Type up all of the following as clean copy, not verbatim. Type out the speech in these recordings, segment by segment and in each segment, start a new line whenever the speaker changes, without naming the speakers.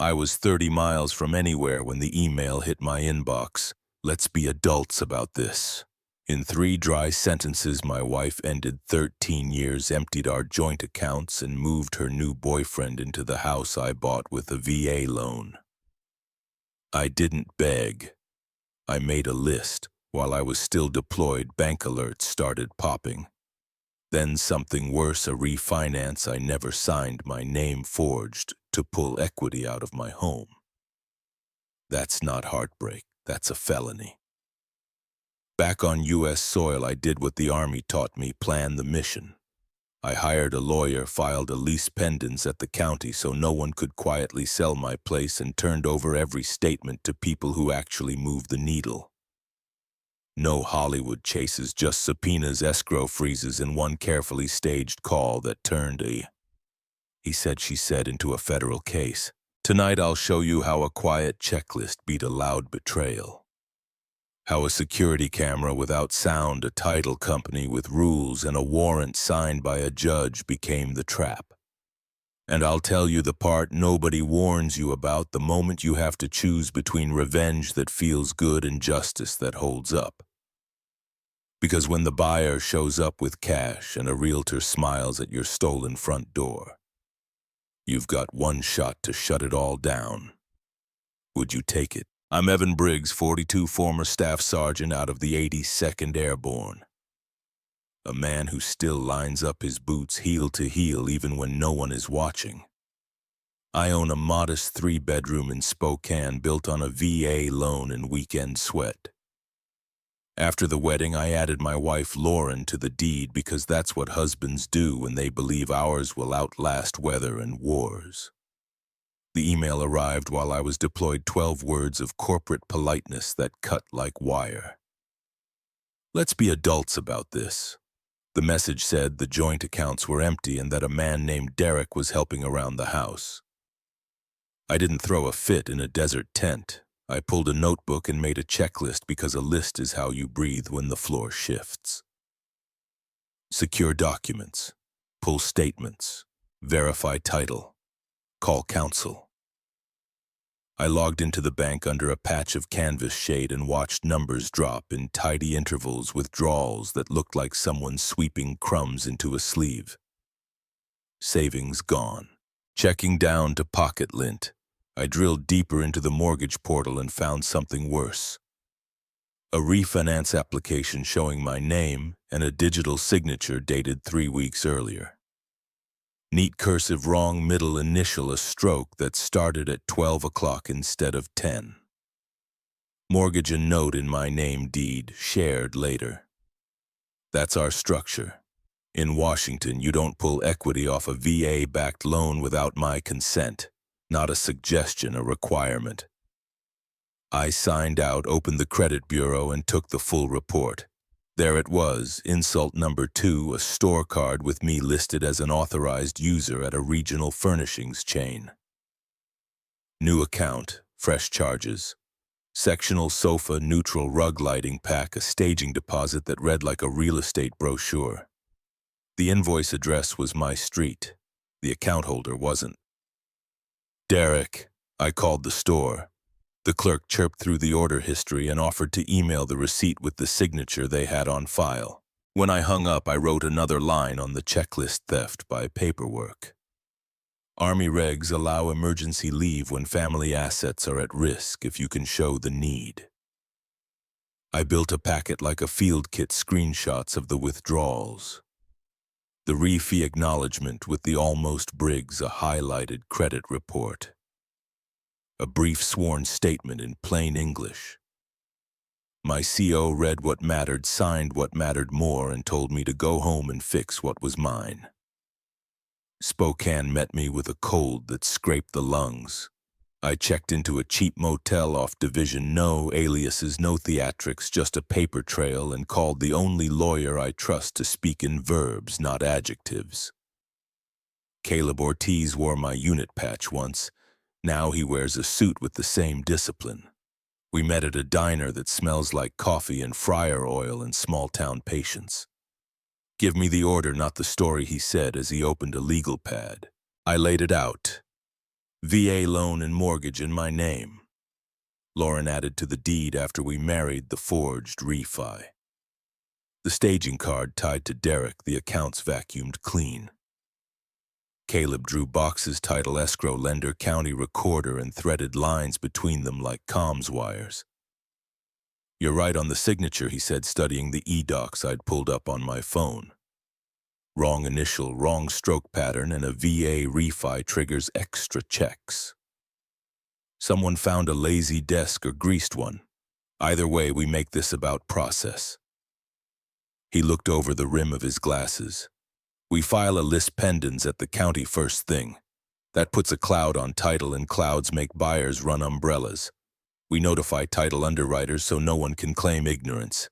I was 30 miles from anywhere when the email hit my inbox. Let's be adults about this. In 3 dry sentences, my wife ended 13 years, emptied our joint accounts, and moved her new boyfriend into the house I bought with a VA loan. I didn't beg. I made a list. While I was still deployed, bank alerts started popping. Then something worse, a refinance I never signed, my name forged to pull equity out of my home. That's not heartbreak, that's a felony. Back on U.S. soil, I did what the Army taught me, plan the mission. I hired a lawyer, filed a lease pendants at the county so no one could quietly sell my place, and turned over every statement to people who actually moved the needle. No Hollywood chases, just subpoenas, escrow freezes, and one carefully staged call that turned a he said, she said into a federal case. Tonight I'll show you how a quiet checklist beat a loud betrayal. How a security camera without sound, a title company with rules, and a warrant signed by a judge became the trap. And I'll tell you the part nobody warns you about, the moment you have to choose between revenge that feels good and justice that holds up. Because when the buyer shows up with cash and a realtor smiles at your stolen front door, you've got one shot to shut it all down. Would you take it? I'm Evan Briggs, 42, former staff sergeant out of the 82nd Airborne. A man who still lines up his boots heel to heel even when no one is watching. I own a modest 3-bedroom in Spokane built on a VA loan and weekend sweat. After the wedding, I added my wife Lauren to the deed because that's what husbands do when they believe ours will outlast weather and wars. The email arrived while I was deployed, 12 words of corporate politeness that cut like wire. Let's be adults about this. The message said the joint accounts were empty and that a man named Derek was helping around the house. I didn't throw a fit in a desert tent. I pulled a notebook and made a checklist because a list is how you breathe when the floor shifts. Secure documents, pull statements, verify title, call counsel. I logged into the bank under a patch of canvas shade and watched numbers drop in tidy intervals, withdrawals that looked like someone sweeping crumbs into a sleeve. Savings gone. Checking down to pocket lint. I drilled deeper into the mortgage portal and found something worse. A refinance application showing my name and a digital signature dated 3 weeks earlier. Neat cursive, wrong middle initial, a stroke that started at 12 o'clock instead of 10. Mortgage and note in my name, deed shared later. That's our structure. In Washington, you don't pull equity off a VA-backed loan without my consent. Not a suggestion, a requirement. I signed out, opened the credit bureau, and took the full report. There it was, insult number 2, a store card with me listed as an authorized user at a regional furnishings chain. New account, fresh charges. Sectional sofa, neutral rug lighting pack, a staging deposit that read like a real estate brochure. The invoice address was my street. The account holder wasn't. Derek, I called the store. The clerk chirped through the order history and offered to email the receipt with the signature they had on file. When I hung up, I wrote another line on the checklist: theft by paperwork. Army regs allow emergency leave when family assets are at risk if you can show the need. I built a packet like a field kit, screenshots of the withdrawals. The RE-fee acknowledgement with the almost Briggs, a highlighted credit report. A brief sworn statement in plain English. My CO read what mattered, signed what mattered more, and told me to go home and fix what was mine. Spokane met me with a cold that scraped the lungs. I checked into a cheap motel off Division, no aliases, no theatrics, just a paper trail, and called the only lawyer I trust to speak in verbs, not adjectives. Caleb Ortiz wore my unit patch once. Now he wears a suit with the same discipline. We met at a diner that smells like coffee and fryer oil and small-town patience. Give me the order, not the story, he said as he opened a legal pad. I laid it out. VA loan and mortgage in my name. Lauren added to the deed after we married the forged refi. The staging card tied to Derek, the accounts vacuumed clean. Caleb drew boxes, title, escrow, lender, county recorder, and threaded lines between them like comms wires. "You're right on the signature," he said, studying the e-docs I'd pulled up on my phone. "Wrong initial, wrong stroke pattern, and a VA refi triggers extra checks. Someone found a lazy desk or greased one. Either way, we make this about process." He looked over the rim of his glasses. "We file a lis pendens at the county first thing. That puts a cloud on title, and clouds make buyers run umbrellas. We notify title underwriters so no one can claim ignorance.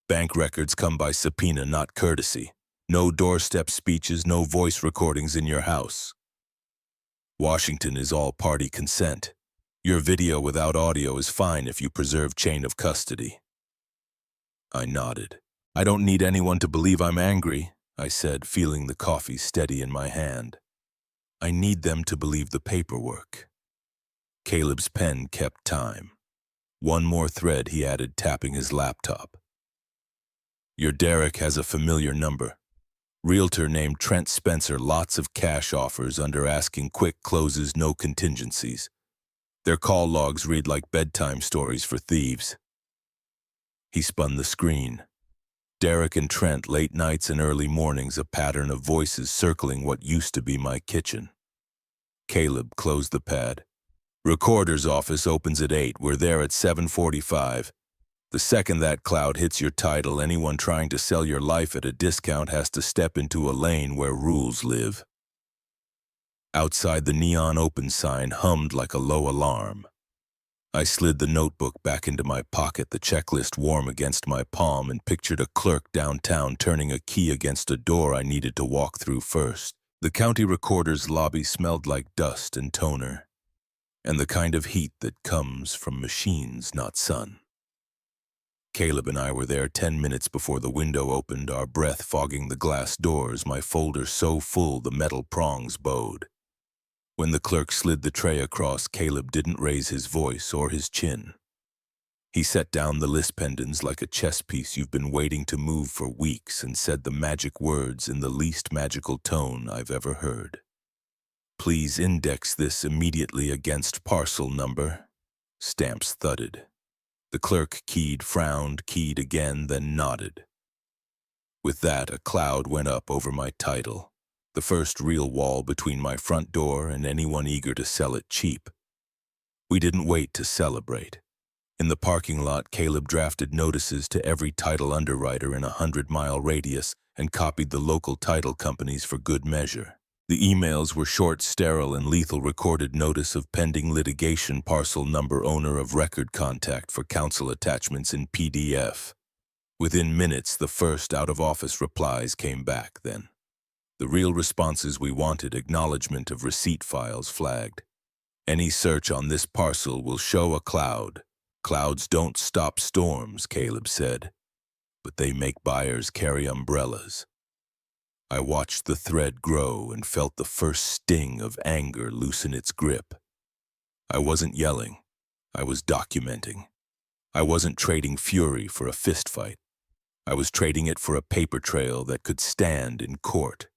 Bank records come by subpoena, not courtesy. No doorstep speeches, no voice recordings in your house. Washington is all party consent. Your video without audio is fine if you preserve chain of custody." I nodded. "I don't need anyone to believe I'm angry," I said, feeling the coffee steady in my hand. "I need them to believe the paperwork." Caleb's pen kept time. "One more thread," he added, tapping his laptop. "Your Derek has a familiar number. Realtor named Trent Spencer, lots of cash offers under asking, quick closes, no contingencies. Their call logs read like bedtime stories for thieves." He spun the screen. Derek and Trent, late nights and early mornings, a pattern of voices circling what used to be my kitchen. Caleb closed the pad. "Recorder's office opens at 8. We're there at 7:45. The second that cloud hits your title, anyone trying to sell your life at a discount has to step into a lane where rules live." Outside, the neon open sign hummed like a low alarm. I slid the notebook back into my pocket, the checklist warm against my palm, and pictured a clerk downtown turning a key against a door I needed to walk through first. The county recorder's lobby smelled like dust and toner, and the kind of heat that comes from machines, not sun. Caleb and I were there 10 minutes before the window opened, our breath fogging the glass doors, my folder so full the metal prongs bowed. When the clerk slid the tray across, Caleb didn't raise his voice or his chin. He set down the lis pendens like a chess piece you've been waiting to move for weeks and said the magic words in the least magical tone I've ever heard. "Please index this immediately against parcel number." Stamps thudded. The clerk keyed, frowned, keyed again, then nodded. With that, a cloud went up over my title, the first real wall between my front door and anyone eager to sell it cheap. We didn't wait to celebrate. In the parking lot, Caleb drafted notices to every title underwriter in a 100-mile radius and copied the local title companies for good measure. The emails were short, sterile, and lethal: recorded notice of pending litigation, parcel number, owner of record, contact for counsel, attachments in PDF. Within minutes, the first out-of-office replies came back then. The real responses we wanted: acknowledgement of receipt files flagged. "Any search on this parcel will show a cloud. Clouds don't stop storms," Caleb said, "but they make buyers carry umbrellas." I watched the thread grow and felt the first sting of anger loosen its grip. I wasn't yelling. I was documenting. I wasn't trading fury for a fistfight. I was trading it for a paper trail that could stand in court.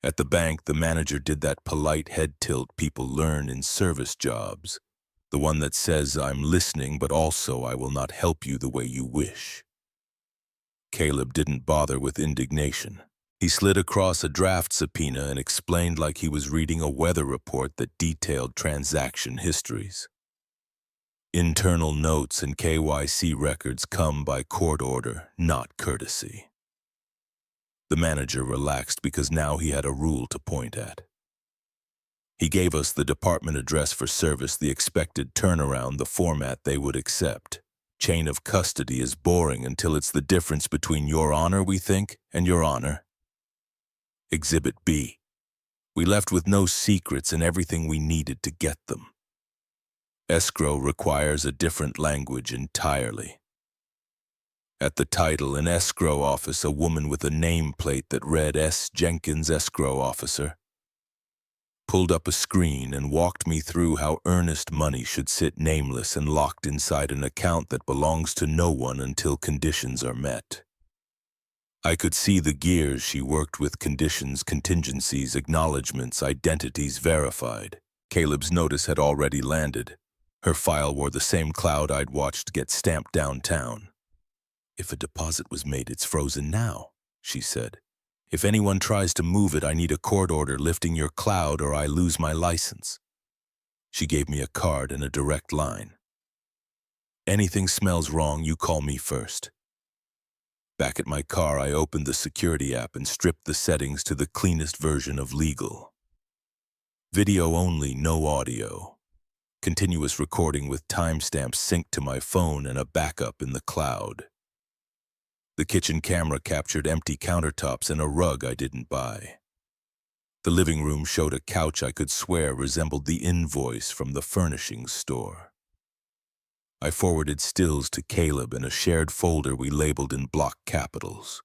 At the bank, the manager did that polite head tilt people learn in service jobs, the one that says, "I'm listening, but also I will not help you the way you wish." Caleb didn't bother with indignation. He slid across a draft subpoena and explained like he was reading a weather report that detailed transaction histories. "Internal notes and KYC records come by court order, not courtesy." The manager relaxed because now he had a rule to point at. He gave us the department address for service, the expected turnaround, the format they would accept. Chain of custody is boring until it's the difference between "Your Honor, we think," and "Your Honor." Exhibit B. We left with no secrets and everything we needed to get them. Escrow requires a different language entirely. At the title and escrow office, a woman with a nameplate that read "S. Jenkins, Escrow Officer." pulled up a screen and walked me through how earnest money should sit nameless and locked inside an account that belongs to no one until conditions are met. I could see the gears she worked with: conditions, contingencies, acknowledgments, identities verified. Caleb's notice had already landed. Her file wore the same cloud I'd watched get stamped downtown. "If a deposit was made, it's frozen now," she said. "If anyone tries to move it, I need a court order lifting your cloud or I lose my license." She gave me a card and a direct line. "Anything smells wrong, you call me first." Back at my car, I opened the security app and stripped the settings to the cleanest version of legal. Video only, no audio. Continuous recording with timestamps synced to my phone and a backup in the cloud. The kitchen camera captured empty countertops and a rug I didn't buy. The living room showed a couch I could swear resembled the invoice from the furnishings store. I forwarded stills to Caleb in a shared folder we labeled in block capitals.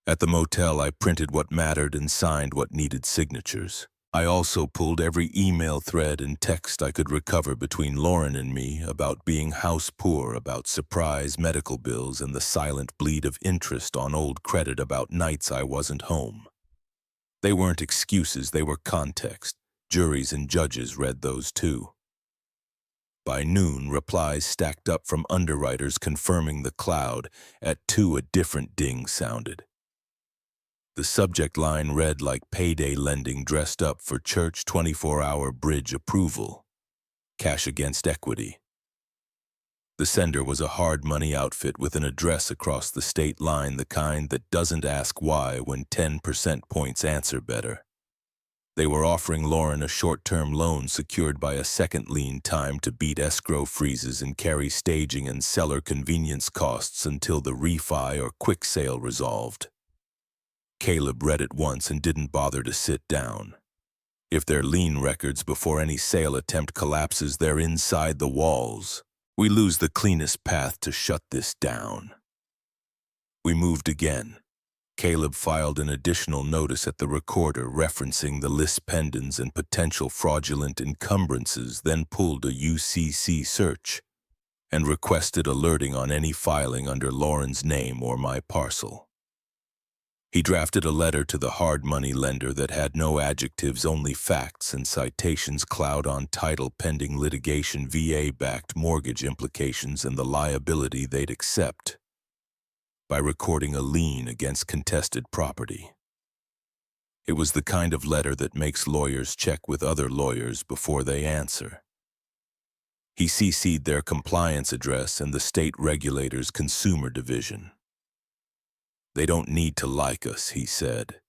At the motel, I printed what mattered and signed what needed signatures. I also pulled every email thread and text I could recover between Lauren and me about being house poor, about surprise medical bills, and the silent bleed of interest on old credit about nights I wasn't home. They weren't excuses, they were context. Juries and judges read those too. By noon, replies stacked up from underwriters confirming the cloud. At 2, a different ding sounded. The subject line read like payday lending dressed up for church 24-hour bridge approval. Cash against equity. The sender was a hard money outfit with an address across the state line, the kind that doesn't ask why when 10% points answer better. They were offering Lauren a short-term loan secured by a second lien time to beat escrow freezes and carry staging and seller convenience costs until the refi or quick sale resolved. Caleb read it once and didn't bother to sit down. If their lien records before any sale attempt collapses, they're inside the walls. We lose the cleanest path to shut this down. We moved again. Caleb filed an additional notice at the recorder referencing the lis pendens and potential fraudulent encumbrances, then pulled a UCC search and requested alerting on any filing under Lauren's name or my parcel. He drafted a letter to the hard money lender that had no adjectives, only facts and citations: cloud on title, pending litigation, VA-backed mortgage implications, and the liability they'd accept by recording a lien against contested property. It was the kind of letter that makes lawyers check with other lawyers before they answer. He CC'd their compliance address and the state regulator's consumer division. "They don't need to like us," he said.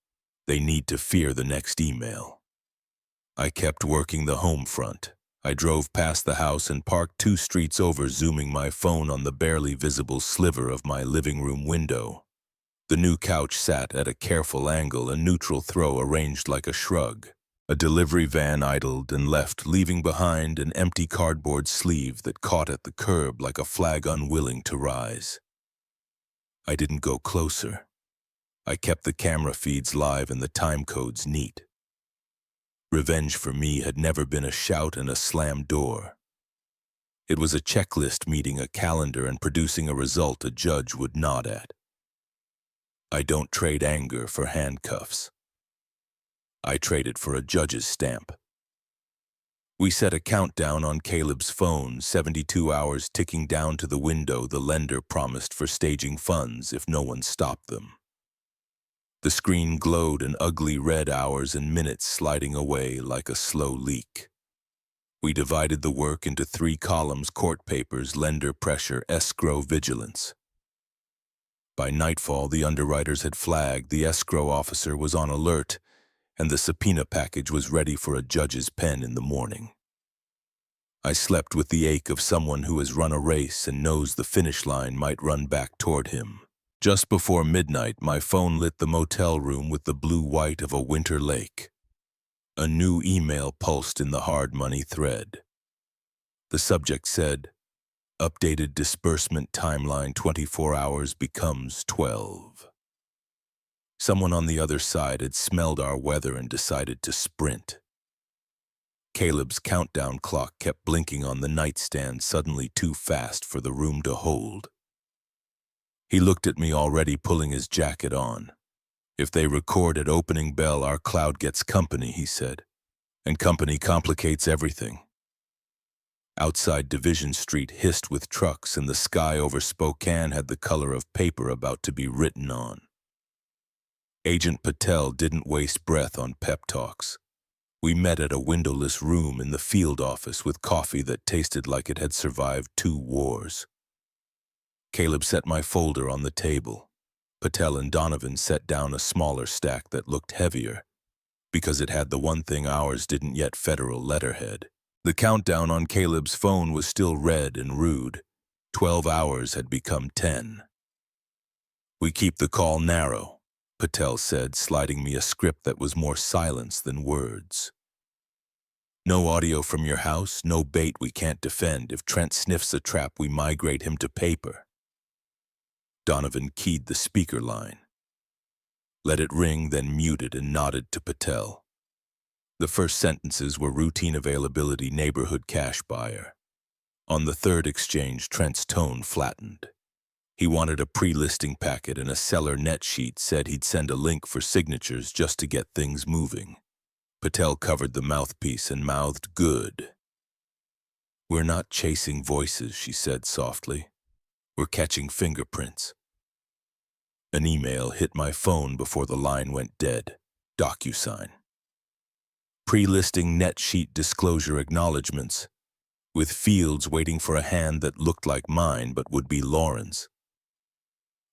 "They need to fear the next email." I kept working the home front. I drove past the house and parked 2 streets over, zooming my phone on the barely visible sliver of my living room window. The new couch sat at a careful angle, a neutral throw arranged like a shrug. A delivery van idled and left, leaving behind an empty cardboard sleeve that caught at the curb like a flag unwilling to rise. I didn't go closer. I kept the camera feeds live and the time codes neat. Revenge for me had never been a shout and a slammed door. It was a checklist meeting a calendar and producing a result a judge would nod at. I don't trade anger for handcuffs. I trade it for a judge's stamp. We set a countdown on Caleb's phone, 72 hours ticking down to the window the lender promised for staging funds if no one stopped them. The screen glowed an ugly red, hours and minutes sliding away like a slow leak. We divided the work into 3 columns: court papers, lender pressure, escrow, vigilance. By nightfall, the underwriters had flagged, the escrow officer was on alert, and the subpoena package was ready for a judge's pen in the morning. I slept with the ache of someone who has run a race and knows the finish line might run back toward him. Just before midnight, my phone lit the motel room with the blue-white of a winter lake. A new email pulsed in the hard money thread. The subject said, "Updated disbursement timeline 24 hours becomes 12. Someone on the other side had smelled our weather and decided to sprint. Caleb's countdown clock kept blinking on the nightstand, suddenly too fast for the room to hold. He looked at me, already pulling his jacket on. "If they record at opening bell, our cloud gets company," he said. "And company complicates everything." Outside Division Street hissed with trucks, and the sky over Spokane had the color of paper about to be written on. Agent Patel didn't waste breath on pep talks. We met at a windowless room in the field office with coffee that tasted like it had survived 2 wars. Caleb set my folder on the table. Patel and Donovan set down a smaller stack that looked heavier, because it had the one thing ours didn't yet: federal letterhead. The countdown on Caleb's phone was still red and rude. 12 hours had become 10. "We keep the call narrow," Patel said, sliding me a script that was more silence than words. "No audio from your house, no bait we can't defend. If Trent sniffs a trap, we migrate him to paper." Donovan keyed the speaker line. Let it ring, then muted and nodded to Patel. The first sentences were routine availability, neighborhood cash buyer. On the third exchange, Trent's tone flattened. He wanted a pre-listing packet, and a seller net sheet said he'd send a link for signatures just to get things moving. Patel covered the mouthpiece and mouthed, "Good." "We're not chasing voices," she said softly. "We're catching fingerprints." An email hit my phone before the line went dead. DocuSign. Pre-listing net sheet disclosure acknowledgments, with fields waiting for a hand that looked like mine but would be Lauren's.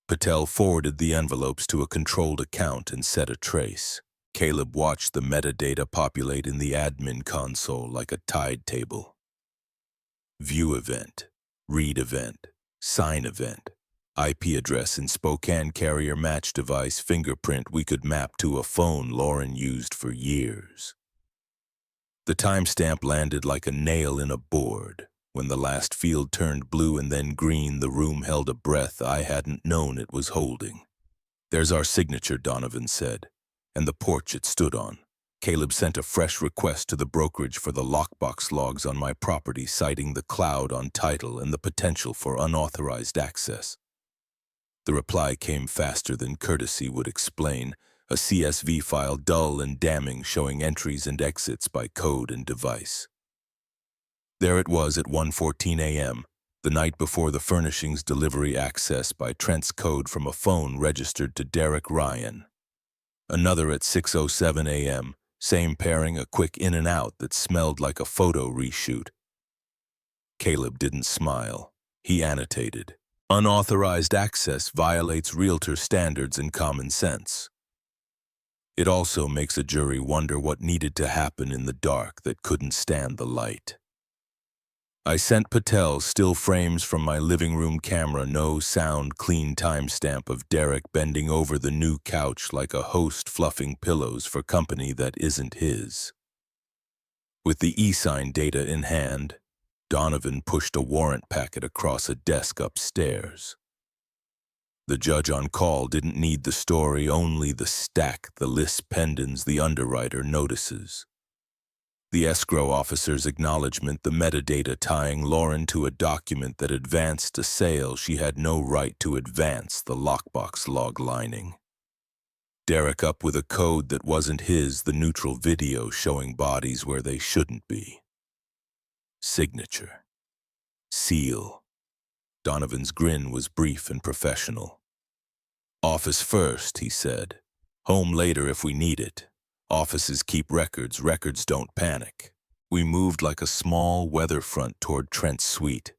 Patel forwarded the envelopes to a controlled account and set a trace. Caleb watched the metadata populate in the admin console like a tide table. View event, read event, sign event, IP address in Spokane, carrier match device, fingerprint we could map to a phone Lauren used for years. The timestamp landed like a nail in a board. When the last field turned blue and then green, the room held a breath I hadn't known it was holding. "There's our signature," Donovan said, "and the porch it stood on." Caleb sent a fresh request to the brokerage for the lockbox logs on my property, citing the cloud on title and the potential for unauthorized access. The reply came faster than courtesy would explain, a CSV file dull and damning, showing entries and exits by code and device. There it was at 1:14 a.m., the night before the furnishings delivery, access by Trent's code from a phone registered to Derek Ryan. Another at 6:07 a.m., same pairing, a quick in and out that smelled like a photo reshoot. Caleb didn't smile. He annotated, "Unauthorized access violates realtor standards and common sense." It also makes a jury wonder what needed to happen in the dark that couldn't stand the light. I sent Patel still frames from my living room camera, no sound, clean timestamp of Derek bending over the new couch like a host fluffing pillows for company that isn't his. With the e-sign data in hand, Donovan pushed a warrant packet across a desk upstairs. The judge on call didn't need the story, only the stack, the list pendants, the underwriter notices. The escrow officer's acknowledgement, the metadata tying Lauren to a document that advanced a sale she had no right to advance, the lockbox log lining. Derek up with a code that wasn't his, the neutral video showing bodies where they shouldn't be. Signature. Seal. Donovan's grin was brief and professional. "Office first," he said. "Home later if we need it. Offices keep records, records don't panic." We moved like a small weather front toward Trent's suite.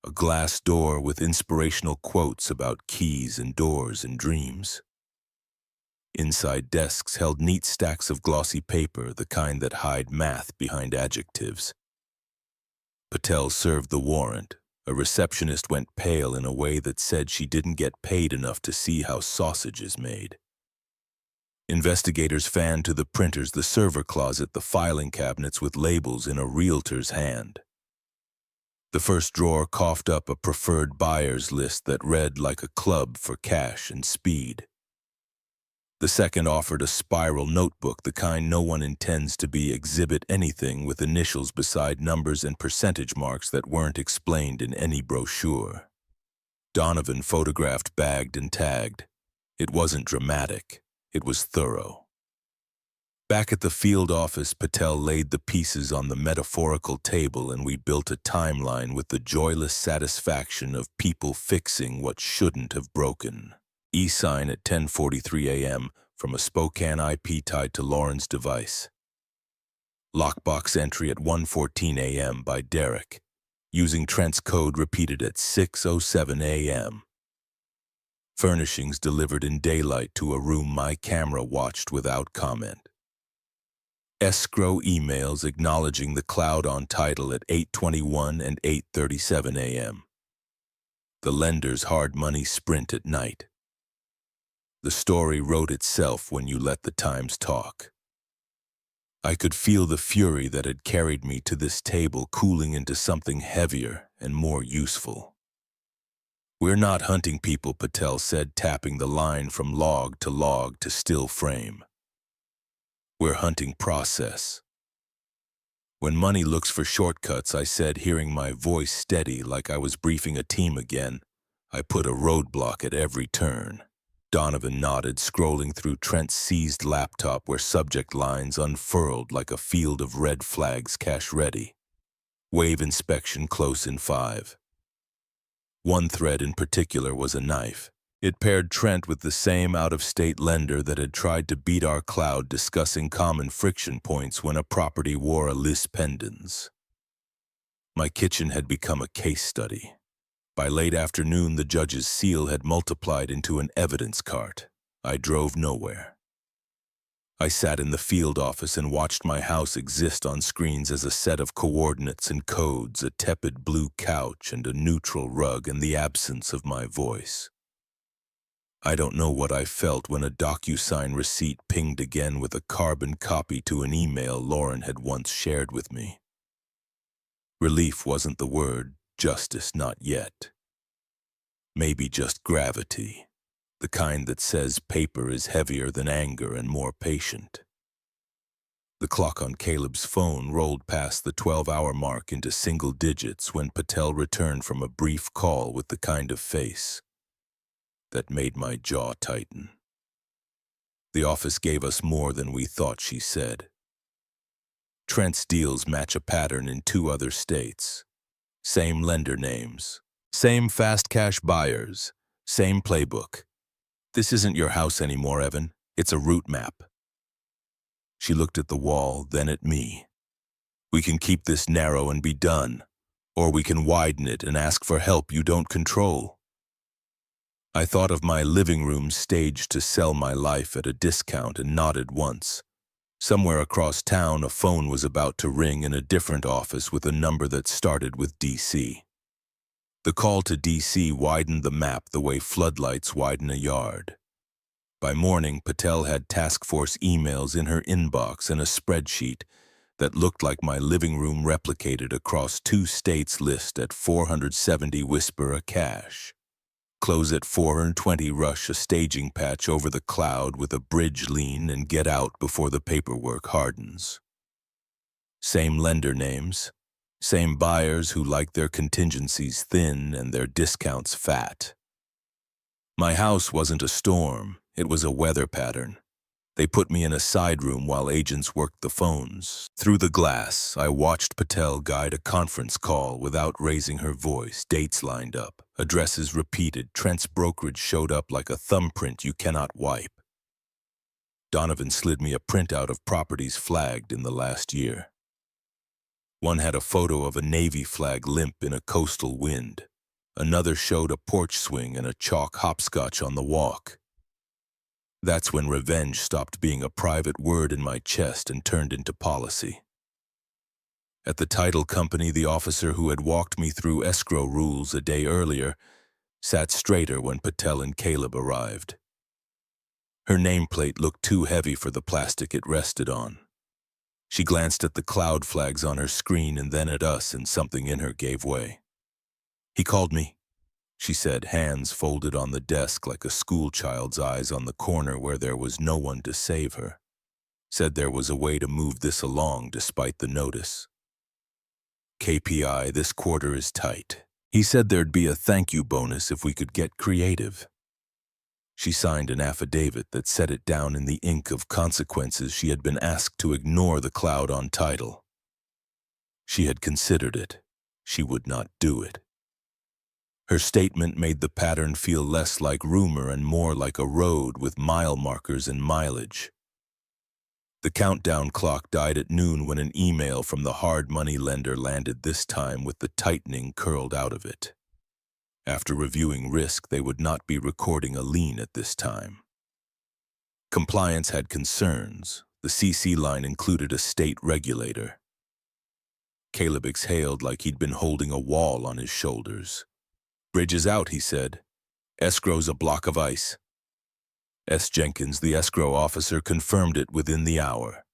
A glass door with inspirational quotes about keys and doors and dreams. Inside desks held neat stacks of glossy paper, the kind that hide math behind adjectives. Patel served the warrant. A receptionist went pale in a way that said she didn't get paid enough to see how sausage is made. Investigators fanned to the printers, the server closet, the filing cabinets with labels in a realtor's hand. The first drawer coughed up a preferred buyers list that read like a club for cash and speed. The second offered a spiral notebook, the kind no one intends to be exhibit anything, with initials beside numbers and percentage marks that weren't explained in any brochure. Donovan photographed, bagged, and tagged. It wasn't dramatic. It was thorough. Back at the field office, Patel laid the pieces on the metaphorical table, and we built a timeline with the joyless satisfaction of people fixing what shouldn't have broken. E-sign at 10:43 a.m. from a Spokane IP tied to Lauren's device. Lockbox entry at 1:14 a.m. by Derek, using Trent's code repeated at 6:07 a.m. Furnishings delivered in daylight to a room my camera watched without comment. Escrow emails acknowledging the cloud on title at 8:21 and 8:37 a.m. The lender's hard money sprint at night. The story wrote itself when you let the times talk. I could feel the fury that had carried me to this table cooling into something heavier and more useful. "We're not hunting people," Patel said, tapping the line from log to still frame. "We're hunting process." "When money looks for shortcuts," I said, hearing my voice steady like I was briefing a team again, "I put a roadblock at every turn." Donovan nodded, scrolling through Trent's seized laptop where subject lines unfurled like a field of red flags, cash ready. Wave inspection close in 5. One thread in particular was a knife. It paired Trent with the same out-of-state lender that had tried to beat our cloud, discussing common friction points when a property wore a lis pendens. My kitchen had become a case study. By late afternoon, the judge's seal had multiplied into an evidence cart. I drove nowhere. I sat in the field office and watched my house exist on screens as a set of coordinates and codes, a tepid blue couch and a neutral rug, and the absence of my voice. I don't know what I felt when a DocuSign receipt pinged again with a carbon copy to an email Lauren had once shared with me. Relief wasn't the word, justice not yet. Maybe just gravity, the kind that says paper is heavier than anger and more patient. The clock on Caleb's phone rolled past the 12-hour mark into single digits when Patel returned from a brief call with the kind of face that made my jaw tighten. "The office gave us more than we thought," she said. "Trent's deals match a pattern in 2 other states. Same lender names, same fast cash buyers, same playbook. This isn't your house anymore, Evan. It's a route map." She looked at the wall, then at me. "We can keep this narrow and be done, or we can widen it and ask for help you don't control." I thought of my living room staged to sell my life at a discount and nodded once. Somewhere across town, a phone was about to ring in a different office with a number that started with DC. The call to DC widened the map the way floodlights widen a yard. By morning, Patel had task force emails in her inbox and a spreadsheet that looked like my living room replicated across 2 states list at 470 whisper a cash. Close at 420 rush a staging patch over the cloud with a bridge lean and get out before the paperwork hardens. Same lender names, same buyers who like their contingencies thin and their discounts fat. My house wasn't a storm, it was a weather pattern. They put me in a side room while agents worked the phones. Through the glass, I watched Patel guide a conference call without raising her voice. Dates lined up, addresses repeated. Trent's brokerage showed up like a thumbprint you cannot wipe. Donovan slid me a printout of properties flagged in the last year. One had a photo of a Navy flag limp in a coastal wind. Another showed a porch swing and a chalk hopscotch on the walk. That's when revenge stopped being a private word in my chest and turned into policy. At the title company, the officer who had walked me through escrow rules a day earlier sat straighter when Patel and Caleb arrived. Her nameplate looked too heavy for the plastic it rested on. She glanced at the cloud flags on her screen and then at us, and something in her gave way. "He called me." she said, hands folded on the desk like a schoolchild's eyes on the corner where there was no one to save her. Said there was a way to move this along despite the notice. KPI this quarter is tight. He said there'd be a thank you bonus if we could get creative. She signed an affidavit that set it down in the ink of consequences she had been asked to ignore the cloud on title. She had considered it. She would not do it. Her statement made the pattern feel less like rumor and more like a road with mile markers and mileage. The countdown clock died at noon when an email from the hard money lender landed, this time with the tightening curled out of it. After reviewing risk, they would not be recording a lien at this time. Compliance had concerns. The CC line included a state regulator. Caleb exhaled like he'd been holding a wall on his shoulders. Bridge is out, he said. Escrow's a block of ice. S. Jenkins, the escrow officer, confirmed it within the hour.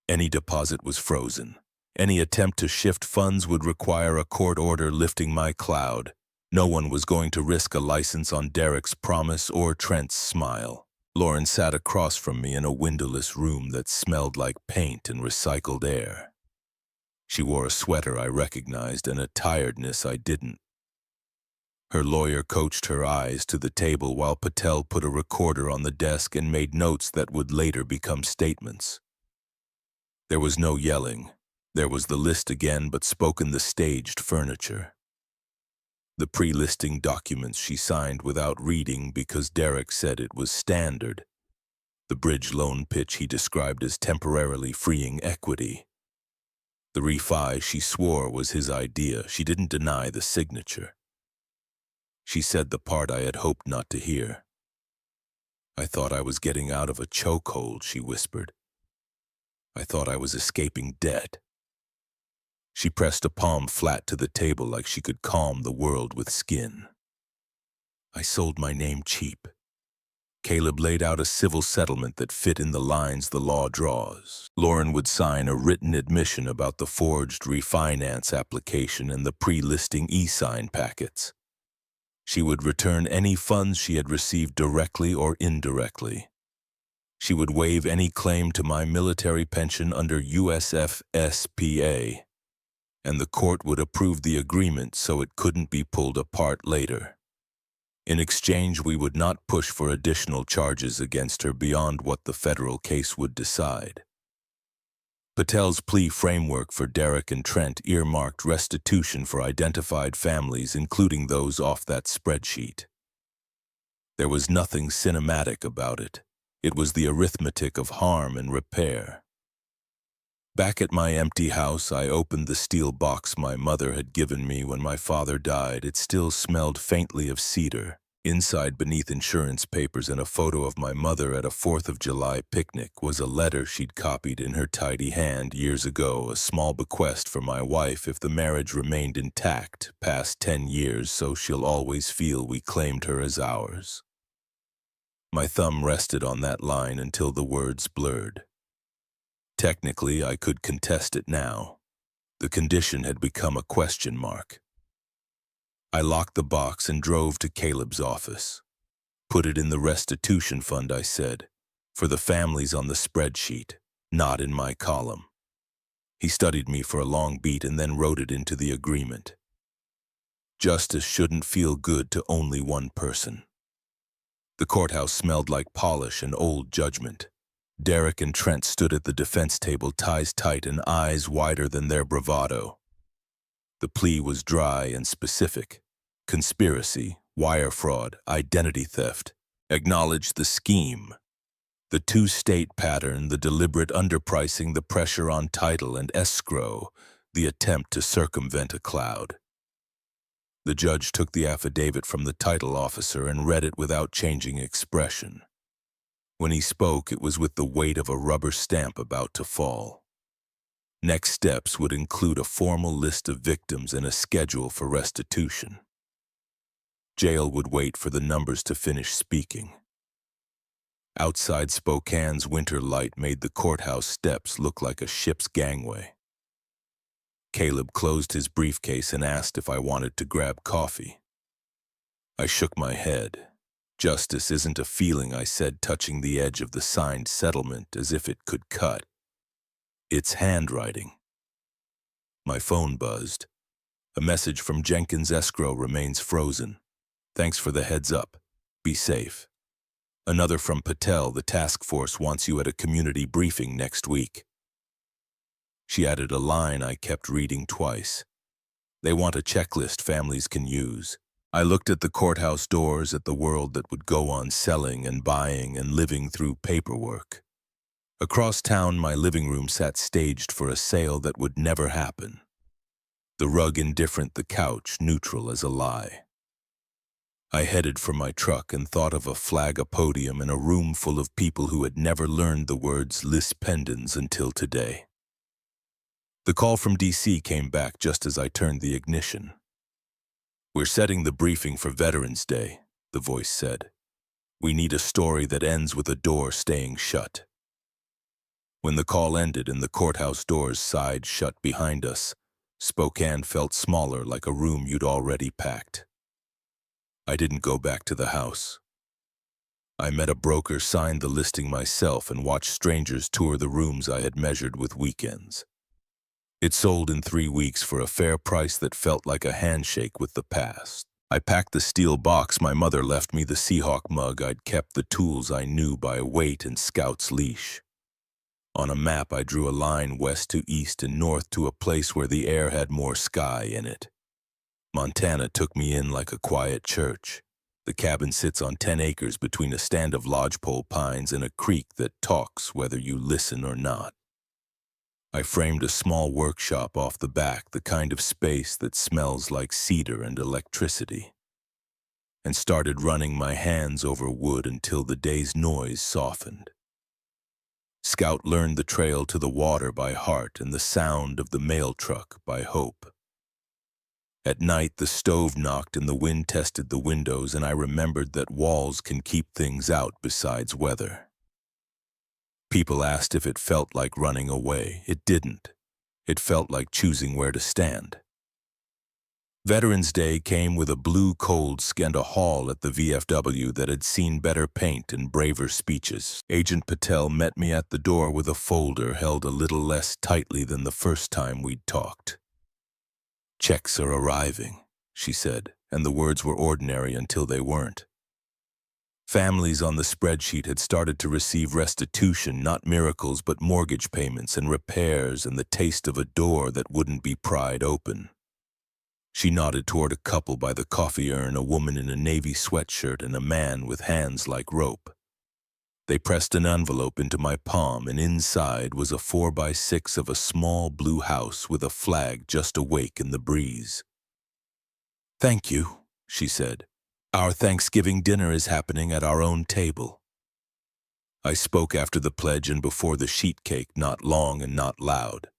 Any deposit was frozen. Any attempt to shift funds would require a court order lifting my cloud. No one was going to risk a license on Derek's promise or Trent's smile. Lauren sat across from me in a windowless room that smelled like paint and recycled air. She wore a sweater I recognized and a tiredness I didn't. Her lawyer coached her eyes to the table while Patel put a recorder on the desk and made notes that would later become statements. There was no yelling. There was the list again, but spoken the staged furniture. The pre-listing documents she signed without reading because Derek said it was standard. The bridge loan pitch he described as temporarily freeing equity. The refi she swore was his idea. She didn't deny the signature. She said the part I had hoped not to hear. I thought I was getting out of a chokehold, she whispered. I thought I was escaping debt. She pressed a palm flat to the table like she could calm the world with skin. I sold my name cheap. Caleb laid out a civil settlement that fit in the lines the law draws. Lauren would sign a written admission about the forged refinance application and the pre-listing e-sign packets. She would return any funds she had received directly or indirectly. She would waive any claim to my military pension under USFSPA, and the court would approve the agreement so it couldn't be pulled apart later. In exchange, we would not push for additional charges against her beyond what the federal case would decide. Patel's plea framework for Derek and Trent earmarked restitution for identified families, including those off that spreadsheet. There was nothing cinematic about it. It was the arithmetic of harm and repair. Back at my empty house, I opened the steel box my mother had given me when my father died. It still smelled faintly of cedar. Inside, beneath insurance papers and a photo of my mother at a 4th of July picnic, was a letter she'd copied in her tidy hand years ago, a small bequest for my wife if the marriage remained intact past 10 years, so she'll always feel we claimed her as ours. My thumb rested on that line until the words blurred. Technically, I could contest it now. The condition had become a question mark. I locked the box and drove to Caleb's office. Put it in the restitution fund, I said, for the families on the spreadsheet, not in my column. He studied me for a long beat and then wrote it into the agreement. Justice shouldn't feel good to only one person. The courthouse smelled like polish and old judgment. Derek and Trent stood at the defense table, ties tight and eyes wider than their bravado. The plea was dry and specific. Conspiracy, wire fraud, identity theft. Acknowledge the scheme. The two-state pattern, the deliberate underpricing, the pressure on title and escrow, the attempt to circumvent a cloud. The judge took the affidavit from the title officer and read it without changing expression. When he spoke, it was with the weight of a rubber stamp about to fall. Next steps would include a formal list of victims and a schedule for restitution. Jail would wait for the numbers to finish speaking. Outside Spokane's winter light made the courthouse steps look like a ship's gangway. Caleb closed his briefcase and asked if I wanted to grab coffee. I shook my head. Justice isn't a feeling, I said, touching the edge of the signed settlement as if it could cut. It's handwriting. My phone buzzed. A message from Jenkins Escrow remains frozen. Thanks for the heads up. Be safe. Another from Patel, the task force wants you at a community briefing next week. She added a line I kept reading twice. They want a checklist families can use. I looked at the courthouse doors, at the world that would go on selling and buying and living through paperwork. Across town, my living room sat staged for a sale that would never happen. The rug indifferent, the couch neutral as a lie. I headed for my truck and thought of a flag, a podium, and a room full of people who had never learned the words lis pendens until today. The call from DC came back just as I turned the ignition. We're setting the briefing for Veterans Day, the voice said. We need a story that ends with a door staying shut. When the call ended and the courthouse doors sighed shut behind us, Spokane felt smaller, like a room you'd already packed. I didn't go back to the house. I met a broker, signed the listing myself, and watched strangers tour the rooms I had measured with weekends. It sold in 3 weeks for a fair price that felt like a handshake with the past. I packed the steel box my mother left me, the Seahawk mug I'd kept, the tools I knew by weight and scout's leash. On a map, I drew a line west to east and north to a place where the air had more sky in it. Montana took me in like a quiet church. The cabin sits on 10 acres between a stand of lodgepole pines and a creek that talks whether you listen or not. I framed a small workshop off the back, the kind of space that smells like cedar and electricity, and started running my hands over wood until the day's noise softened. Scout learned the trail to the water by heart and the sound of the mail truck by hope. At night, the stove knocked and the wind tested the windows, and I remembered that walls can keep things out besides weather. People asked if it felt like running away. It didn't. It felt like choosing where to stand. Veterans Day came with a blue cold and a hall at the VFW that had seen better paint and braver speeches. Agent Patel met me at the door with a folder held a little less tightly than the first time we'd talked. Checks are arriving, she said, and the words were ordinary until they weren't. Families on the spreadsheet had started to receive restitution, not miracles, but mortgage payments and repairs and the taste of a door that wouldn't be pried open. She nodded toward a couple by the coffee urn, a woman in a navy sweatshirt and a man with hands like rope. They pressed an envelope into my palm, and inside was a 4x6 of a small blue house with a flag just awake in the breeze. "Thank you," she said. "Our Thanksgiving dinner is happening at our own table." I spoke after the pledge and before the sheet cake, not long and not loud.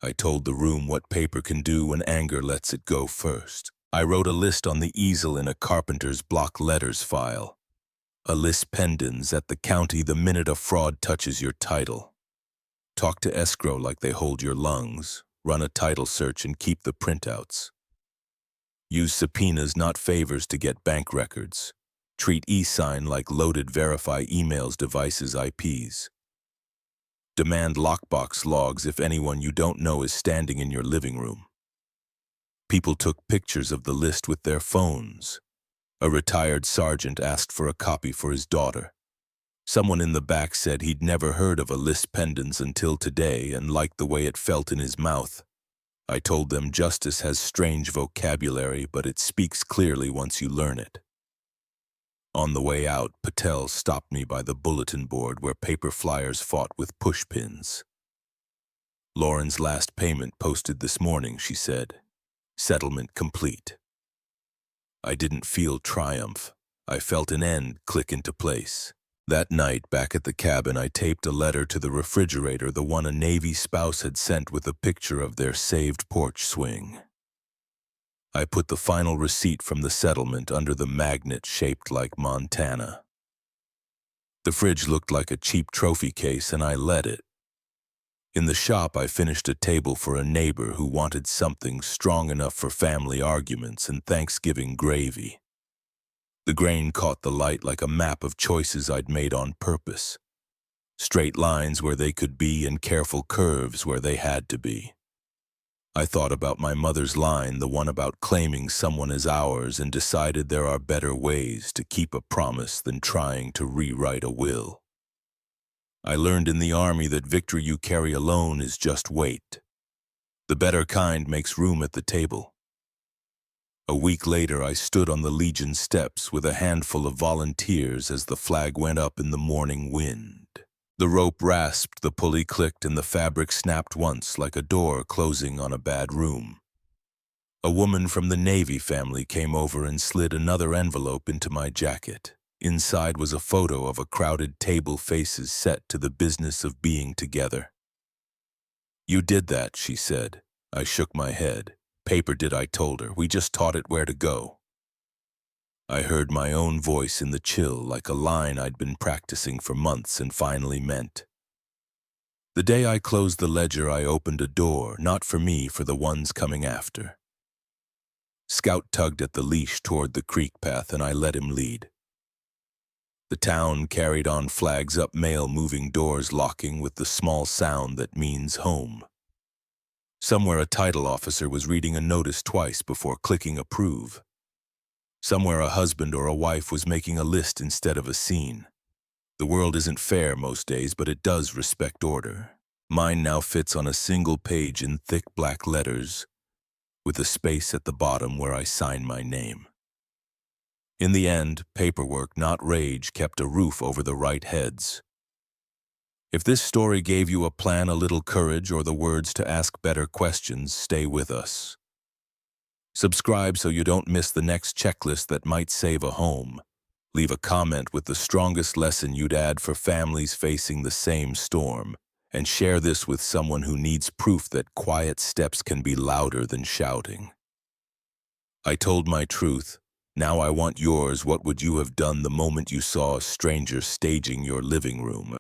I told the room what paper can do when anger lets it go first. I wrote a list on the easel in a carpenter's block letters file. A lis pendens at the county the minute a fraud touches your title. Talk to escrow like they hold your lungs. Run a title search and keep the printouts. Use subpoenas, not favors, to get bank records. Treat e-sign like loaded verify emails, devices, IPs. Demand lockbox logs if anyone you don't know is standing in your living room. People took pictures of the list with their phones. A retired sergeant asked for a copy for his daughter. Someone in the back said he'd never heard of a lis pendens until today and liked the way it felt in his mouth. I told them justice has strange vocabulary, but it speaks clearly once you learn it. On the way out, Patel stopped me by the bulletin board where paper flyers fought with pushpins. "Lauren's last payment posted this morning," she said. "Settlement complete." I didn't feel triumph. I felt an end click into place. That night, back at the cabin, I taped a letter to the refrigerator, the one a Navy spouse had sent with a picture of their saved porch swing. I put the final receipt from the settlement under the magnet shaped like Montana. The fridge looked like a cheap trophy case, and I let it. In the shop, I finished a table for a neighbor who wanted something strong enough for family arguments and Thanksgiving gravy. The grain caught the light like a map of choices I'd made on purpose. Straight lines where they could be and careful curves where they had to be. I thought about my mother's line, the one about claiming someone as ours, and decided there are better ways to keep a promise than trying to rewrite a will. I learned in the army that victory you carry alone is just weight. The better kind makes room at the table. A week later, I stood on the Legion steps with a handful of volunteers as the flag went up in the morning wind. The rope rasped, the pulley clicked, and the fabric snapped once like a door closing on a bad room. A woman from the Navy family came over and slid another envelope into my jacket. Inside was a photo of a crowded table, faces set to the business of being together. "You did that," she said. I shook my head. "Paper did," I told her. "We just taught it where to go." I heard my own voice in the chill, like a line I'd been practicing for months and finally meant. The day I closed the ledger, I opened a door, not for me, for the ones coming after. Scout tugged at the leash toward the creek path, and I let him lead. The town carried on, flags up, mail moving, doors locking with the small sound that means home. Somewhere a title officer was reading a notice twice before clicking approve. Somewhere a husband or a wife was making a list instead of a scene. The world isn't fair most days, but it does respect order. Mine now fits on a single page in thick black letters, with a space at the bottom where I sign my name. In the end, paperwork, not rage, kept a roof over the right heads. If this story gave you a plan, a little courage, or the words to ask better questions, stay with us. Subscribe so you don't miss the next checklist that might save a home. Leave a comment with the strongest lesson you'd add for families facing the same storm, and share this with someone who needs proof that quiet steps can be louder than shouting. I told my truth. Now I want yours. What would you have done the moment you saw a stranger staging your living room?